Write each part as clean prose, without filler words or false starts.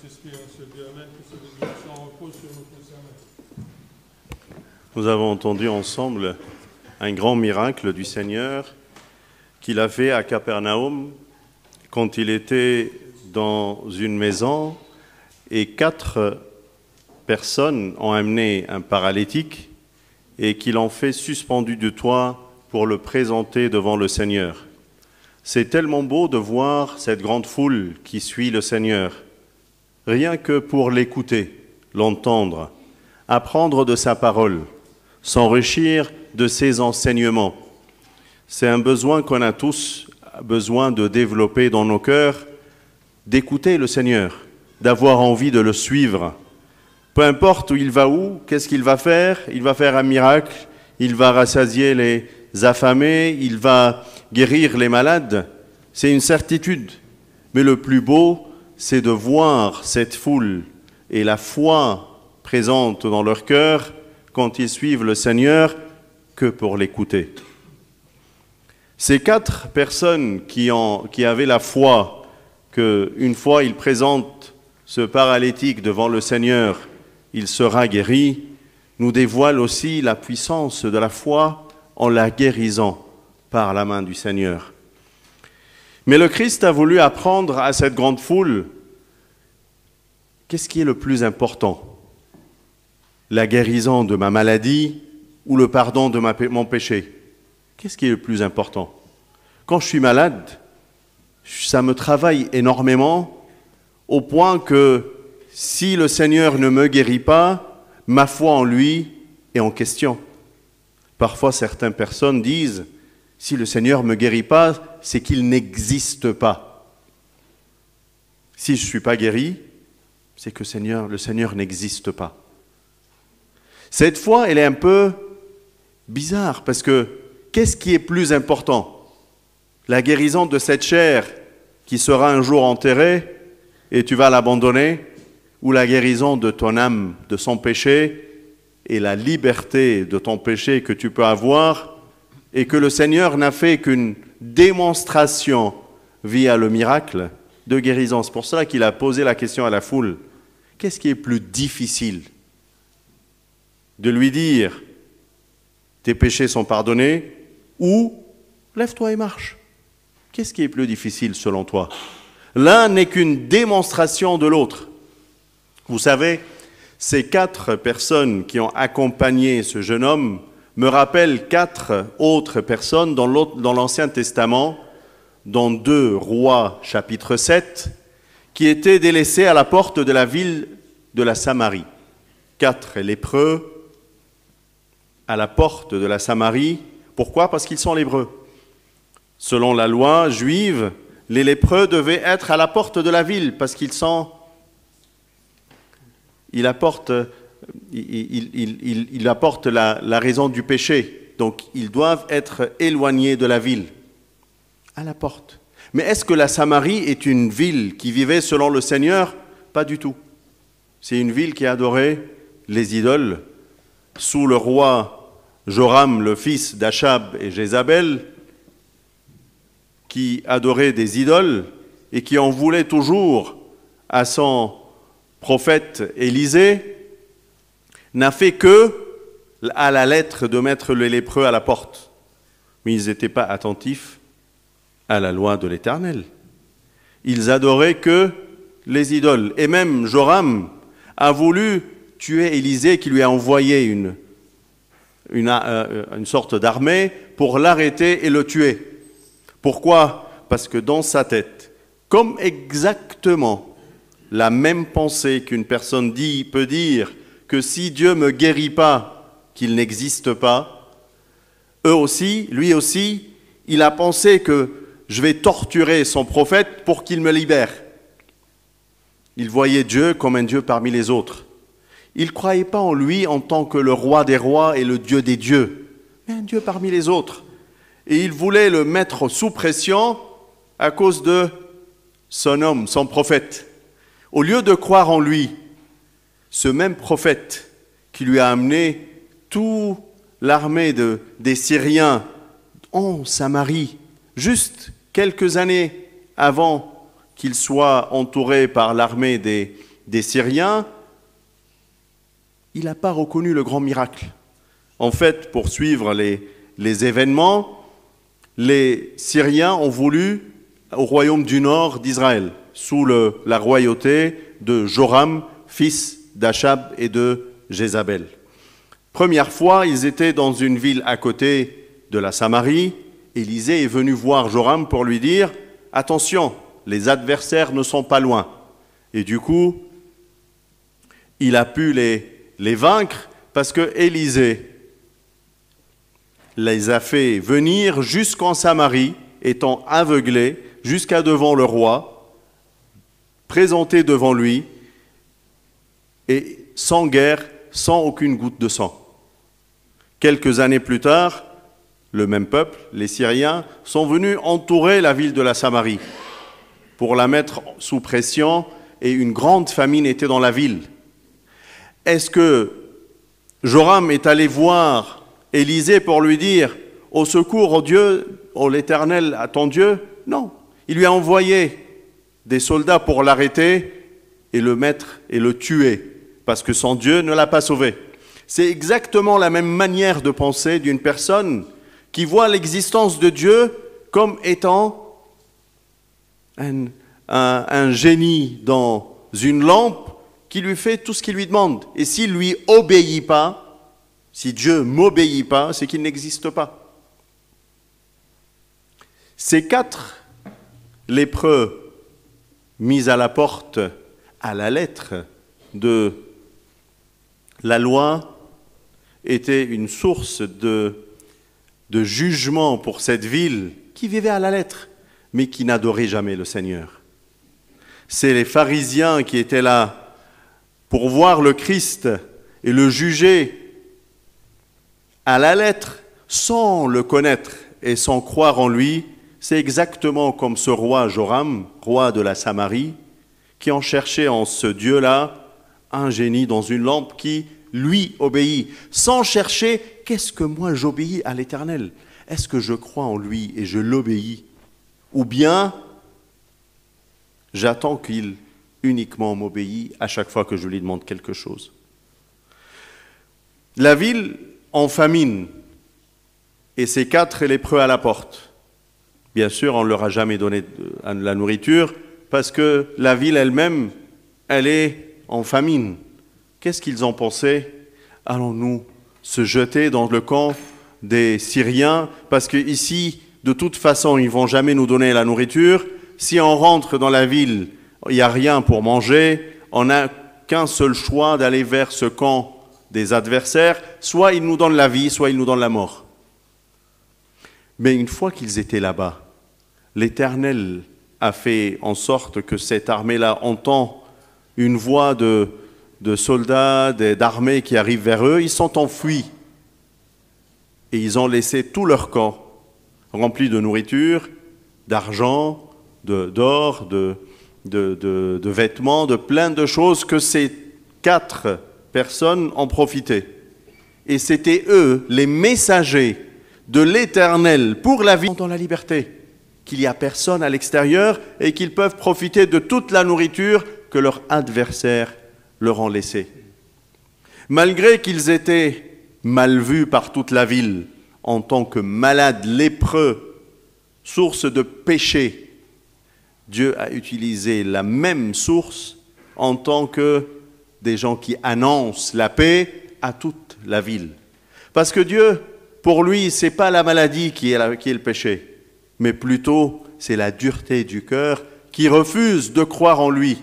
Saint-Esprit, en ce Dieu, Amen, que sa bénédiction repose sur nous tous, Amen. Nous avons entendu ensemble un grand miracle du Seigneur qu'il a fait à Capernaum quand il était dans une maison et 4 personnes ont amené un paralytique et qu'ils l'ont fait suspendu du toit pour le présenter devant le Seigneur. C'est tellement beau de voir cette grande foule qui suit le Seigneur, rien que pour l'écouter, l'entendre, apprendre de sa parole, s'enrichir de ses enseignements. C'est un besoin qu'on a tous besoin de développer dans nos cœurs, d'écouter le Seigneur, d'avoir envie de le suivre. Peu importe où, qu'est-ce qu'il va faire un miracle, il va rassasier les affamés, il va guérir les malades, c'est une certitude. Mais le plus beau, c'est de voir cette foule et la foi présente dans leur cœur quand ils suivent le Seigneur que pour l'écouter. Ces 4 personnes qui avaient la foi qu'une fois ils présentent ce paralytique devant le Seigneur, il sera guéri, nous dévoilent aussi la puissance de la foi en la guérissant par la main du Seigneur. Mais le Christ a voulu apprendre à cette grande foule qu'est-ce qui est le plus important? La guérison de ma maladie ou le pardon de mon péché? Qu'est-ce qui est le plus important? Quand je suis malade, ça me travaille énormément au point que si le Seigneur ne me guérit pas, ma foi en lui est en question. Parfois, certaines personnes disent, si le Seigneur ne me guérit pas, c'est qu'il n'existe pas. Si je ne suis pas guéri, c'est que le Seigneur n'existe pas. Cette foi, elle est un peu bizarre, parce que qu'est-ce qui est plus important? La guérison de cette chair qui sera un jour enterrée et tu vas l'abandonner, ou la guérison de ton âme, de son péché, et la liberté de ton péché que tu peux avoir, et que le Seigneur n'a fait qu'une démonstration via le miracle de guérison. C'est pour cela qu'il a posé la question à la foule. Qu'est-ce qui est plus difficile? De lui dire, tes péchés sont pardonnés, ou lève-toi et marche. Qu'est-ce qui est plus difficile selon toi? L'un n'est qu'une démonstration de l'autre. Vous savez, ces 4 personnes qui ont accompagné ce jeune homme me rappellent 4 autres personnes dans l'Ancien Testament, dans 2 Rois chapitre 7, qui étaient délaissés à la porte de la ville de la Samarie. 4 lépreux à la porte de la Samarie. Pourquoi? Parce qu'ils sont lépreux. Selon la loi juive, les lépreux devaient être à la porte de la ville parce qu'ils sont... Il apporte la raison du péché. Donc, ils doivent être éloignés de la ville, à la porte. Mais est-ce que la Samarie est une ville qui vivait selon le Seigneur? Pas du tout. C'est une ville qui adorait les idoles. Sous le roi Joram, le fils d'Achab et Jézabel, qui adorait des idoles et qui en voulait toujours à son prophète Élisée, n'a fait que, à la lettre, de mettre les lépreux à la porte. Mais ils n'étaient pas attentifs à la loi de l'Éternel. Ils adoraient que les idoles. Et même Joram a voulu tuer Élisée, qui lui a envoyé une sorte d'armée pour l'arrêter et le tuer. Pourquoi? Parce que dans sa tête, comme exactement la même pensée qu'une personne peut dire que si Dieu ne me guérit pas, qu'il n'existe pas, lui aussi, il a pensé que je vais torturer son prophète pour qu'il me libère. Il voyait Dieu comme un Dieu parmi les autres. Il ne croyait pas en lui en tant que le roi des rois et le Dieu des dieux, mais un Dieu parmi les autres. Et il voulait le mettre sous pression à cause de son homme, son prophète. Au lieu de croire en lui, ce même prophète qui lui a amené toute l'armée des Syriens en Samarie, juste quelques années avant qu'il soit entouré par l'armée des des Syriens, il n'a pas reconnu le grand miracle. En fait, pour suivre les événements, les Syriens ont voulu au royaume du nord d'Israël, sous la royauté de Joram, fils d'Achab et de Jézabel. Première fois, ils étaient dans une ville à côté de la Samarie. Élisée est venu voir Joram pour lui dire « Attention, les adversaires ne sont pas loin. » Et du coup, il a pu les vaincre parce que Élisée les a fait venir jusqu'en Samarie, étant aveuglés, jusqu'à devant le roi, présentés devant lui, et sans guerre, sans aucune goutte de sang. Quelques années plus tard, le même peuple, les Syriens, sont venus entourer la ville de la Samarie pour la mettre sous pression, et une grande famine était dans la ville. Est-ce que Joram est allé voir Élisée pour lui dire « Au secours, ô Dieu, ô l'Éternel, à ton Dieu » Non, il lui a envoyé des soldats pour l'arrêter et le mettre et le tuer, parce que son Dieu ne l'a pas sauvé. C'est exactement la même manière de penser d'une personne qui voit l'existence de Dieu comme étant un génie dans une lampe qui lui fait tout ce qu'il lui demande. Et s'il lui obéit pas, si Dieu m'obéit pas, c'est qu'il n'existe pas. Ces 4 lépreux mis à la porte à la lettre de la loi étaient une source de jugement pour cette ville qui vivait à la lettre, mais qui n'adorait jamais le Seigneur. C'est les pharisiens qui étaient là pour voir le Christ et le juger à la lettre, sans le connaître et sans croire en lui. C'est exactement comme ce roi Joram, roi de la Samarie, qui en cherchait en ce Dieu-là un génie dans une lampe qui lui obéit, sans chercher « qu'est-ce que moi j'obéis à l'Éternel? Est-ce que je crois en lui et je l'obéis? Ou bien j'attends qu'il uniquement m'obéit à chaque fois que je lui demande quelque chose ?» La ville en famine, et ces 4 lépreux à la porte. Bien sûr, on ne leur a jamais donné de la nourriture, parce que la ville elle-même, elle est en famine. Qu'est-ce qu'ils ont pensé? Allons-nous se jeter dans le camp des Syriens, parce qu'ici, de toute façon, ils ne vont jamais nous donner la nourriture. Si on rentre dans la ville, il n'y a rien pour manger, on n'a qu'un seul choix d'aller vers ce camp des adversaires, soit ils nous donnent la vie, soit ils nous donnent la mort. Mais une fois qu'ils étaient là-bas, l'Éternel a fait en sorte que cette armée-là entend une voix de soldats, d'armées qui arrivent vers eux. Ils sont enfuis et ils ont laissé tout leur camp rempli de nourriture, d'argent, d'or, de vêtements, de plein de choses que ces 4 personnes en profitaient. Et c'était eux, les messagers de l'Éternel pour la vie dans la liberté, qu'il n'y a personne à l'extérieur et qu'ils peuvent profiter de toute la nourriture que leurs adversaires leur ont laissée. Malgré qu'ils étaient mal vus par toute la ville en tant que malades lépreux, source de péché, Dieu a utilisé la même source en tant que des gens qui annoncent la paix à toute la ville. Parce que Dieu, pour lui, ce n'est pas la maladie qui est le péché, mais plutôt c'est la dureté du cœur qui refuse de croire en lui.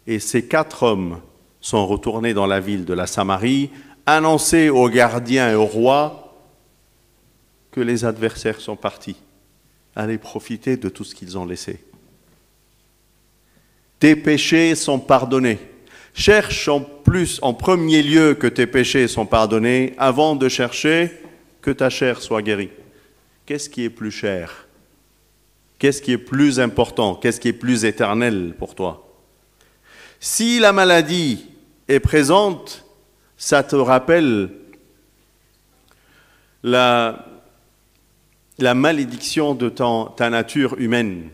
Et ces 4 hommes sont retournés dans la ville de la Samarie, annoncer aux gardiens et au roi que les adversaires sont partis, aller profiter de tout ce qu'ils ont laissé. Tes péchés sont pardonnés. Cherche en premier lieu que tes péchés sont pardonnés avant de chercher que ta chair soit guérie. Qu'est-ce qui est plus cher? Qu'est-ce qui est plus important? Qu'est-ce qui est plus éternel pour toi? Si la maladie est présente, ça te rappelle la malédiction de ta nature humaine.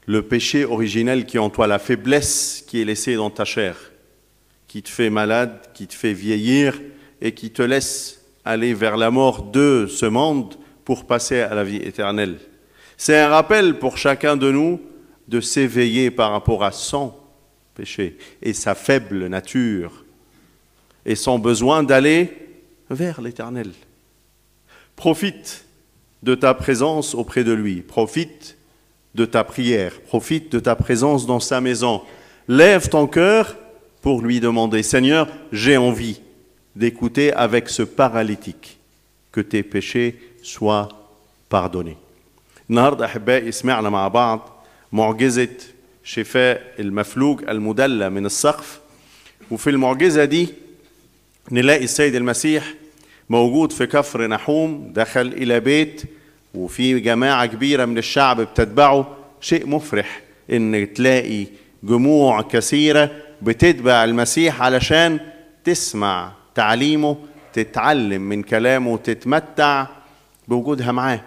le péché originel qui est en toi, la faiblesse qui est laissée dans ta chair, qui te fait malade, qui te fait vieillir et qui te laisse aller vers la mort de ce monde pour passer à la vie éternelle. C'est un rappel pour chacun de nous de s'éveiller par rapport à son péché et sa faible nature et son besoin d'aller vers l'éternel. Profite de ta présence auprès de lui, profite de ta prière, profite de ta présence dans sa maison. Lève ton cœur pour lui demander, Seigneur, j'ai envie d'écouter avec ce paralytique que tes péchés soient pardonnés. النهارده احبائي سمعنا مع بعض معجزه شفاء المفلوج المدلى من السقف، وفي المعجزه دي نلاقي السيد المسيح موجود في كفر نحوم، دخل الى بيت وفي جماعه كبيره من الشعب بتتبعه. شيء مفرح ان تلاقي جموع كثيره بتتبع المسيح علشان تسمع تعليمه، تتعلم من كلامه، تتمتع بوجودها معاه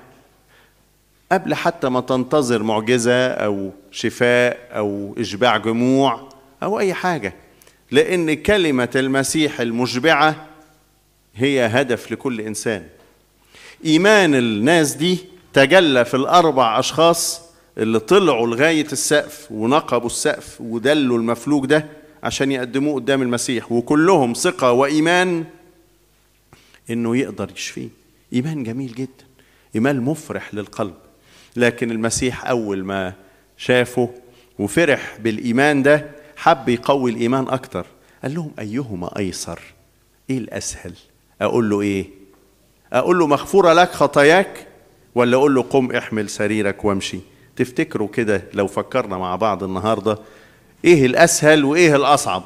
قبل حتى ما تنتظر معجزة أو شفاء أو إشباع جموع أو أي حاجة، لأن كلمة المسيح المشبعة هي هدف لكل إنسان. إيمان الناس دي تجلى في الأربع أشخاص اللي طلعوا لغاية السقف ونقبوا السقف ودلوا المفلوج ده عشان يقدموه قدام المسيح، وكلهم ثقة وإيمان إنه يقدر يشفيه. إيمان جميل جدا، إيمان مفرح للقلب. لكن المسيح أول ما شافه وفرح بالإيمان ده حب يقوي الإيمان أكتر. قال لهم أيهما أيسر؟ إيه الأسهل؟ أقول له إيه؟ أقول له مغفورة لك خطاياك، ولا أقول له قم احمل سريرك وامشي؟ تفتكروا كده لو فكرنا مع بعض النهاردة إيه الأسهل وإيه الأصعب؟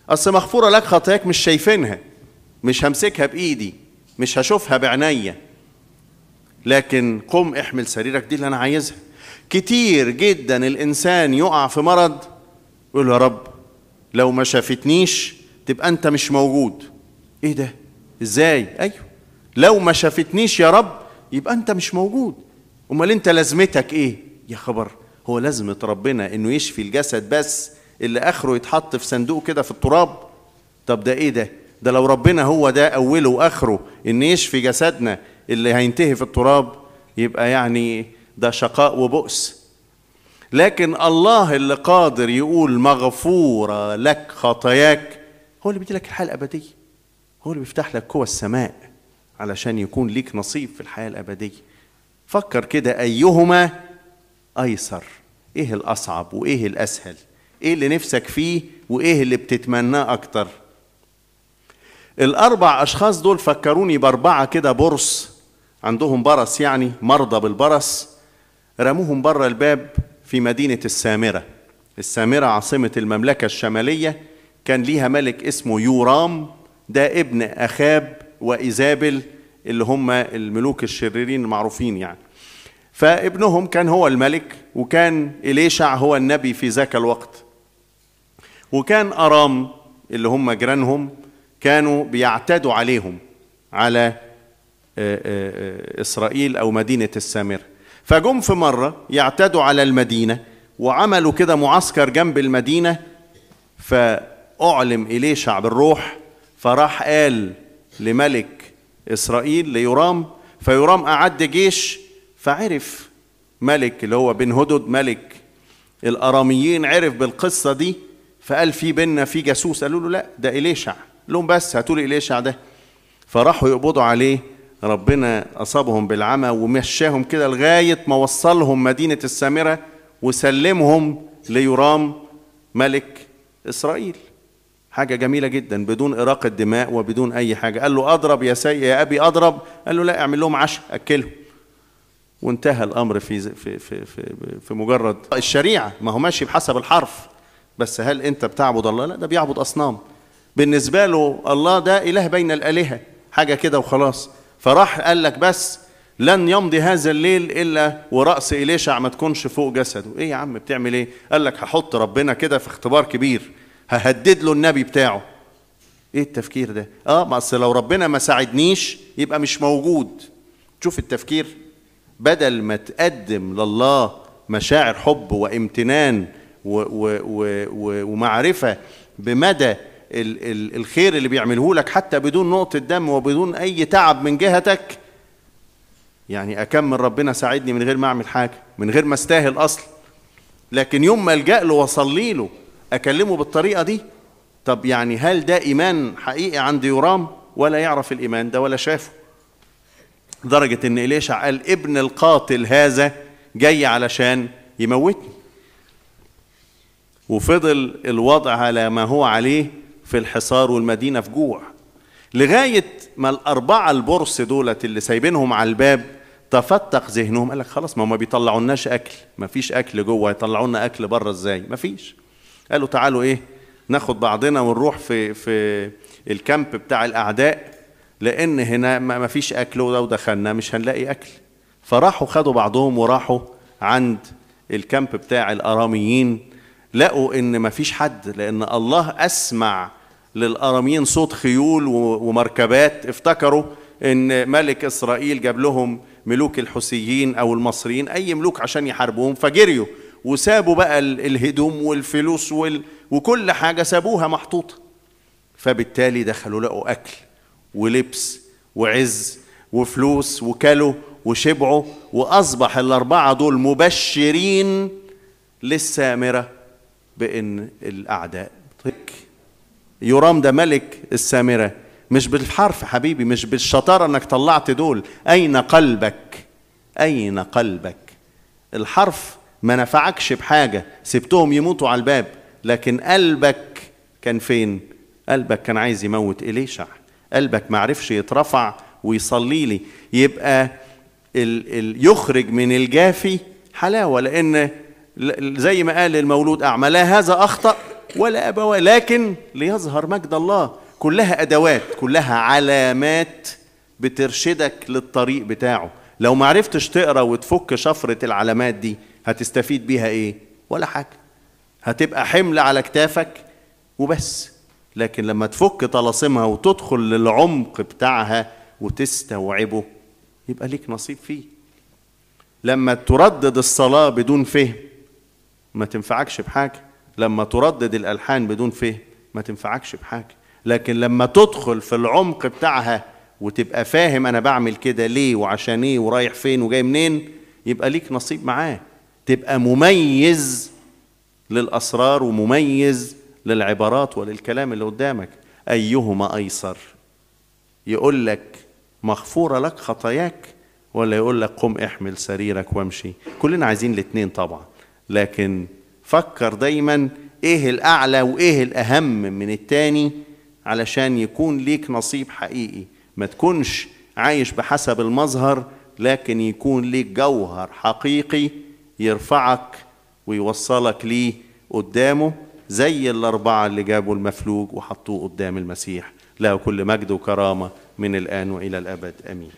أصل مغفورة لك خطاياك مش شايفينها، مش همسكها بإيدي، مش هشوفها بعينيا، لكن قم احمل سريرك دي اللي أنا عايزها. كتير جدا الإنسان يقع في مرض يقول يا رب لو ما شافتنيش تبقى أنت مش موجود. إيه ده؟ إزاي؟ أيوه، لو ما شافتنيش يا رب يبقى أنت مش موجود. أمال أنت لازمتك إيه؟ يا خبر، هو لازمة ربنا إنه يشفي الجسد بس اللي آخره يتحط في صندوق كده في التراب؟ طب ده إيه ده؟ ده لو ربنا هو ده أوله وآخره إن يشفي جسدنا اللي هينتهي في التراب يبقى يعني ده شقاء وبؤس. لكن الله اللي قادر يقول مغفورة لك خطاياك هو اللي بيدي لك الحياة الأبدية، هو اللي بيفتح لك قوى السماء علشان يكون ليك نصيب في الحياة الأبدية. فكر كده أيهما أيسر؟ إيه الأصعب وإيه الأسهل؟ إيه اللي نفسك فيه وإيه اللي بتتمناه أكتر؟ الأربع أشخاص دول فكروني بأربعة كده برص عندهم برص، يعني مرضى بالبرص، رموهم بره الباب في مدينة السامرة. السامرة عاصمة المملكة الشمالية، كان ليها ملك اسمه يورام، ده ابن أخاب وإيزابل اللي هم الملوك الشريرين المعروفين يعني. فابنهم كان هو الملك، وكان إليشع هو النبي في ذاك الوقت. وكان أرام اللي هم جيرانهم كانوا بيعتدوا عليهم، على إسرائيل أو مدينة السامرة. فجم في مرة يعتدوا على المدينة وعملوا كده معسكر جنب المدينة، فأعلم إليشع بالروح، فراح قال لملك إسرائيل ليورام، فيورام أعد جيش، فعرف ملك اللي هو بن هدد ملك الأراميين عرف بالقصة دي، فقال في بيننا في جاسوس. قالوا له لا ده إليشع، لهم بس هاتوا لي إليشع ده. فراحوا يقبضوا عليه، ربنا أصابهم بالعمى ومشاهم كده لغاية ما وصلهم مدينة السامرة وسلمهم ليورام ملك إسرائيل. حاجة جميلة جدا بدون إراقة دماء وبدون أي حاجة. قال له أضرب يا أبي أضرب، قال له لا اعمل لهم عشاء أكلهم، وانتهى الأمر في مجرد الشريعة. ما هو ماشي بحسب الحرف، بس هل أنت بتعبد الله؟ لا، ده بيعبد أصنام. بالنسبة له الله ده إله بين الآلهة، حاجة كده وخلاص. فراح قال لك بس لن يمضي هذا الليل إلا ورأس إليشع ما تكونش فوق جسده. إيه يا عم بتعمل إيه؟ قال لك هحط ربنا كده في اختبار كبير، ههدد له النبي بتاعه. إيه التفكير ده؟ ما أصل لو ربنا ما ساعدنيش يبقى مش موجود. شوف التفكير، بدل ما تقدم لله مشاعر حب وامتنان ومعرفة بمدى الخير اللي بيعمله لك حتى بدون نقطة دم وبدون أي تعب من جهتك، يعني أكمل ربنا ساعدني من غير ما أعمل حاجة، من غير ما استاهل أصلا، لكن يوم ما ألجأ له وأصلي له أكلمه بالطريقة دي. طب يعني هل ده إيمان حقيقي عند يورام؟ ولا يعرف الإيمان ده ولا شافه، لدرجة إن إليشع قال ابن القاتل هذا جاي علشان يموتني. وفضل الوضع على ما هو عليه في الحصار والمدينة في جوع، لغاية ما الأربعة البرص دولت اللي سايبينهم على الباب تفتق ذهنهم، قال لك خلاص ما بيطلعوناش أكل، ما فيش أكل جوه، يطلعونا أكل بره إزاي؟ ما فيش. قالوا تعالوا إيه ناخد بعضنا ونروح في الكامب بتاع الأعداء، لأن هنا ما فيش أكل، ولو دخلنا مش هنلاقي أكل. فراحوا خدوا بعضهم وراحوا عند الكامب بتاع الأراميين، لقوا إن ما فيش حد، لأن الله أسمع للأراميين صوت خيول ومركبات. افتكروا إن ملك إسرائيل جاب لهم ملوك الحوثيين أو المصريين أي ملوك عشان يحاربوهم، فجريوا وسابوا بقى الهدوم والفلوس وكل حاجة سابوها محطوطة. فبالتالي دخلوا لقوا أكل ولبس وعز وفلوس وكلوا وشبعوا، وأصبح الأربعة دول مبشرين للسامرة بأن الأعداء يورام ده ملك السامرة، مش بالحرف حبيبي، مش بالشطارة انك طلعت دول. اين قلبك؟ اين قلبك؟ الحرف ما نفعكش بحاجة، سبتهم يموتوا على الباب، لكن قلبك كان فين؟ قلبك كان عايز يموت إليشع، قلبك ما عرفش يترفع ويصلي لي. يبقى يخرج من الجافي حلاوة، لأن زي ما قال المولود أعمى لا هذا أخطأ ولا أبواه لكن ليظهر مجد الله. كلها أدوات، كلها علامات بترشدك للطريق بتاعه. لو ما عرفتش تقرأ وتفك شفرة العلامات دي هتستفيد بيها إيه؟ ولا حاجة، هتبقى حمل على كتافك وبس. لكن لما تفك طلاسمها وتدخل للعمق بتاعها وتستوعبه يبقى ليك نصيب فيه. لما تردد الصلاة بدون فهم ما تنفعكش بحاجة، لما تردد الألحان بدون فهم ما تنفعكش بحاجة، لكن لما تدخل في العمق بتاعها وتبقى فاهم أنا بعمل كده ليه وعشان إيه ورايح فين وجاي منين، يبقى ليك نصيب معاه. تبقى مميز للأسرار ومميز للعبارات وللكلام اللي قدامك. أيهما أيسر؟ يقول لك مغفورة لك خطاياك، ولا يقول لك قم احمل سريرك وامشي؟ كلنا عايزين الاثنين طبعا، لكن فكر دايما ايه الأعلى وايه الأهم من التاني علشان يكون ليك نصيب حقيقي. ما تكونش عايش بحسب المظهر، لكن يكون ليك جوهر حقيقي يرفعك ويوصلك ليه قدامه، زي الأربعة اللي جابوا المفلوج وحطوه قدام المسيح. له كل مجد وكرامة من الآن وإلى الأبد، آمين.